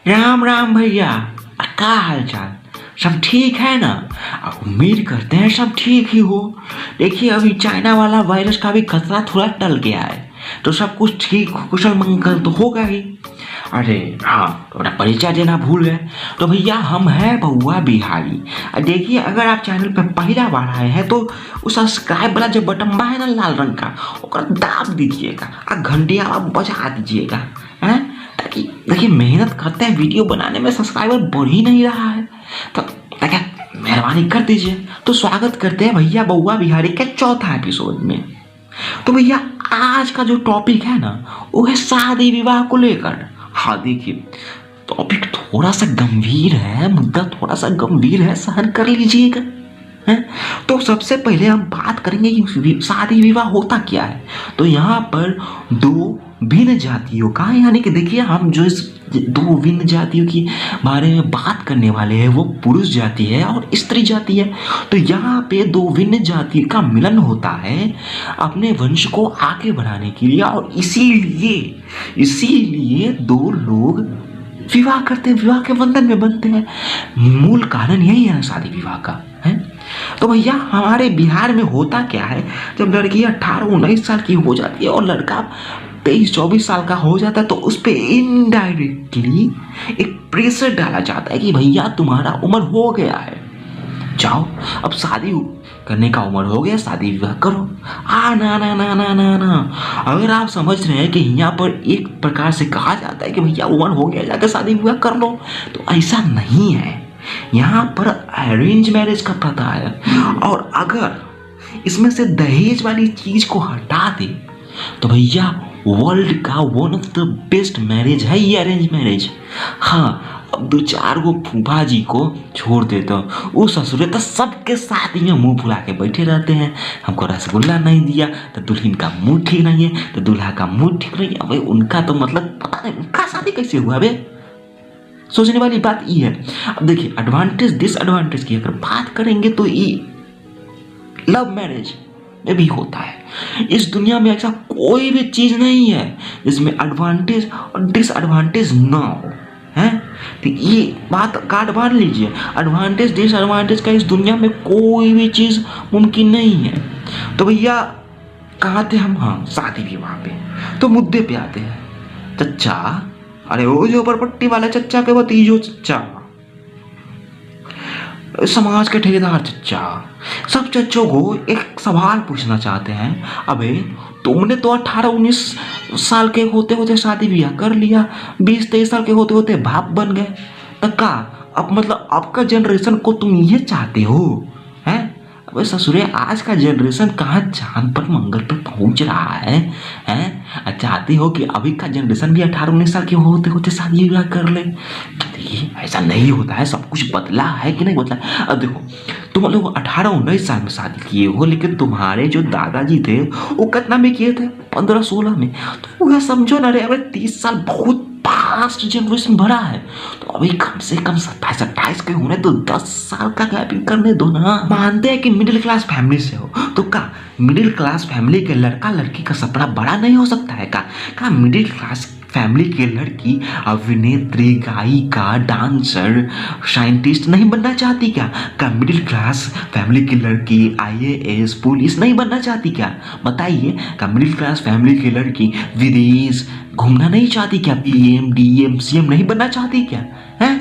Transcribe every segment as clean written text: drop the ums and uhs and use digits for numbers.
राम राम भैया। क्या हाल चाल? सब ठीक है ना? उम्मीद करते हैं सब ठीक ही हो। देखिए अभी चाइना वाला वायरस का भी खतरा थोड़ा टल गया है तो सब कुछ ठीक कुशल मंगल तो होगा ही। अरे हाँ, थोड़ा परिचय देना भूल गए। तो भैया हम हैं बउआ बिहारी। देखिए अगर आप चैनल पर पहला बार आए हैं तो उस सब्सक्राइब वाला जो बटन बा है ना लाल रंग का, ओकरा दाब दीजिएगा और घंटिया बजा दीजिएगा हैं, ताकि देखिए मेहनत करते हैं वीडियो बनाने में, सब्सक्राइबर बढ़ ही नहीं रहा है तो क्या मेहरबानी कर दीजिए। तो स्वागत करते हैं भैया बउआ बिहारी के चौथा एपिसोड में। तो भैया आज का जो टॉपिक है ना वो है शादी विवाह को लेकर। हाँ देखिए टॉपिक थोड़ा सा गंभीर है, मुद्दा थोड़ा सा गंभीर है, सहन कर लीजिएगा हैं। तो सबसे पहले हम बात करेंगे कि शादी विवाह होता क्या है। तो यहाँ पर दो भिन्न जातियों का, यानी कि देखिए हम जो इस दो भिन्न जातियों की बारे में बात करने वाले हैं वो पुरुष जाति है और स्त्री जाति है। तो यहाँ पे दो भिन्न जाति का मिलन होता है अपने वंश को आगे बढ़ाने के लिए, और इसीलिए दो लोग विवाह करते हैं, विवाह के बंधन में बनते हैं। मूल कारण यही है ना शादी विवाह का है। तो भैया हमारे बिहार में होता क्या है, जब लड़की 18-19 साल की हो जाती है और लड़का 23-24 साल का हो जाता है तो उस पर इनडायरेक्टली एक प्रेशर डाला जाता है कि भैया तुम्हारा उम्र हो गया है, जाओ अब शादी करने का उम्र हो गया, शादी विवाह करो। ना ना ना ना ना ना, अगर आप समझ रहे हैं कि यहाँ पर एक प्रकार से कहा जाता है कि भैया उम्र हो गया जाकर शादी विवाह कर लो, तो ऐसा नहीं है। यहाँ पर अरेंज मैरिज का प्रथा है, और अगर इसमें से दहेज वाली चीज को हटा दे तो भैया वर्ल्ड का one of the best marriage है ये अरेंज मैरिज। हाँ अब 2-4 गो फूफा जी को छोड़ देता वो ससुरे तो सबके साथ ही मुंह फुला के बैठे रहते हैं। हमको रसगुल्ला नहीं दिया तो दुल्हन का मूड ठीक नहीं है, तो दूल्हा का मूड ठीक नहीं है। भाई उनका तो मतलब पता नहीं उनका शादी कैसे हुआ बे। सोचने वाली बात ये है। अब देखिए एडवांटेज डिसएडवांटेज की अगर बात करेंगे तो ये लव मैरिज में भी होता है। इस दुनिया में ऐसा कोई भी चीज नहीं है जिसमें एडवांटेज और डिसएडवांटेज ना हो है। तो ये बात कार्ड बांध लीजिए, एडवांटेज डिसएडवांटेज का इस दुनिया में कोई भी चीज मुमकिन नहीं है। तो भैया कहाँ थे हम? हाँ शादी विवाह पे। तो मुद्दे पे आते हैं। चच्चा, अरे वो जो परपट्टी वाला चच्चा के भतीजो चच्चा, समाज के ठेकेदार चच्चा, सब चच्चों को एक सवाल पूछना चाहते हैं। अबे तुमने तो 18-19 साल के होते होते शादी ब्याह कर लिया, 20-23 साल के होते होते बाप बन गए, तो का अब मतलब आपका जनरेशन को तुम ये चाहते हो हैं? अबे ससुरे आज का जनरेशन कहाँ चांद पर मंगल पर पहुंच रहा है हैं? चाहते हो कि अभी का जनरेशन भी 18-19 साल के होते होते शादी ब्याह कर ले? देखिए ऐसा नहीं होता है, सब कुछ बदला है कि नहीं बदला। अब देखो तुम लोग 18-19 साल में शादी किए हो, लेकिन तुम्हारे जो दादाजी थे वो कितना में किए थे? 15-16 में। तो वह समझो ना रे, अबे 30 साल बहुत फास्ट जनरेशन बढ़ा है। तो अभी कम से कम 27-28 के होने तो 10 साल का गैपिंग करने दो ना। मानते हैं कि मिडिल क्लास फैमिली से हो, तो का मिडिल क्लास फैमिली के लड़का लड़की का सपना बड़ा नहीं हो सकता है? का मिडिल क्लास फैमिली की लड़की अभिनेत्री, गायिका, डांसर, साइंटिस्ट नहीं बनना चाहती क्या? का मिडिल क्लास फैमिली की लड़की IAS पुलिस नहीं बनना चाहती क्या? बताइए। का मिडिल क्लास फैमिली की लड़की विदेश घूमना नहीं चाहती क्या? PM DM CM नहीं बनना चाहती क्या? हैं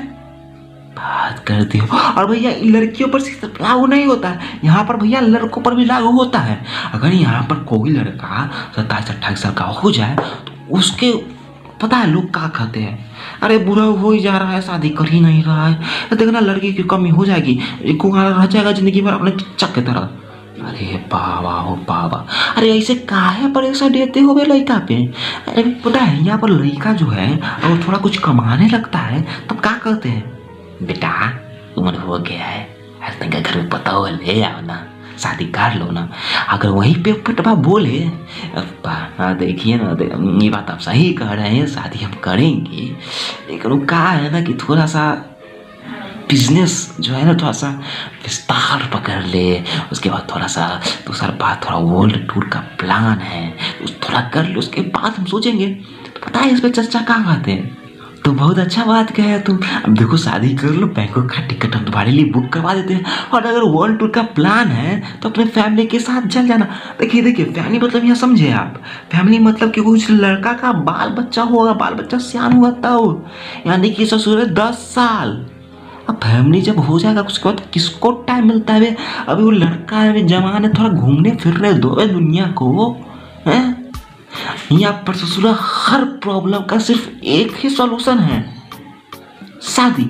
बात करते हो। और भैया लड़कियों पर सिर्फ लागू नहीं होता है, यहाँ पर भैया लड़कों पर भी लागू होता है। अगर यहाँ पर कोई लड़का 27-28 साल का हो जाए तो उसके पता है लोग क्या कहते हैं? अरे बुरा हो ही जा रहा है, शादी कर ही नहीं रहा है, देखना लड़की की कमी हो जाएगी, कुंवारा रह जाएगा जिंदगी भर अपने चच्चा की तरह। अरे बाबा हो बाबा, अरे ऐसे काहे प्रेशर देते हो बे लड़का पे? अरे पता है यहाँ पर लड़का जो है और थोड़ा कुछ कमाने लगता है तब क्या करते हैं? बेटा उम्र हो गया है, हर तक घर में पता हो ले आओ ना, शादी कर लो ना। अगर वहीं पे पटवा बोले देखिए ना ये बात आप सही कह रहे हैं, शादी हम करेंगे, लेकिन वो कहा है ना कि थोड़ा सा बिजनेस जो है ना थोड़ा सा विस्तार पकड़ ले, उसके बाद थोड़ा सा दूसरा बात थोड़ा वर्ल्ड टूर का प्लान है, थोड़ा कर ले, उसके बाद हम सोचेंगे। तो पता है इस पर चर्चा कहाँ आते हैं? तो बहुत अच्छा बात कहे तुम। अब देखो शादी कर लो, बैंकॉक का टिकट हम तुम्हारे लिए बुक करवा देते हैं, और अगर वर्ल्ड टूर का प्लान है तो अपने फैमिली के साथ चल जाना। देखिए देखिए, फैमिली मतलब यहाँ समझे आप, फैमिली मतलब कि कुछ लड़का का बाल बच्चा होगा, बाल बच्चा सियान हुआ तब, यानी कि ससुर 10 साल। अब फैमिली जब हो जाएगा उसके बाद किसको टाइम मिलता है बे? अभी वो लड़का है, अभी जवान है, थोड़ा घूमने फिरने दो बे दुनिया को, हैं? यहाँ पर ससुरा हर प्रॉब्लम का सिर्फ एक ही सॉल्यूशन है, शादी।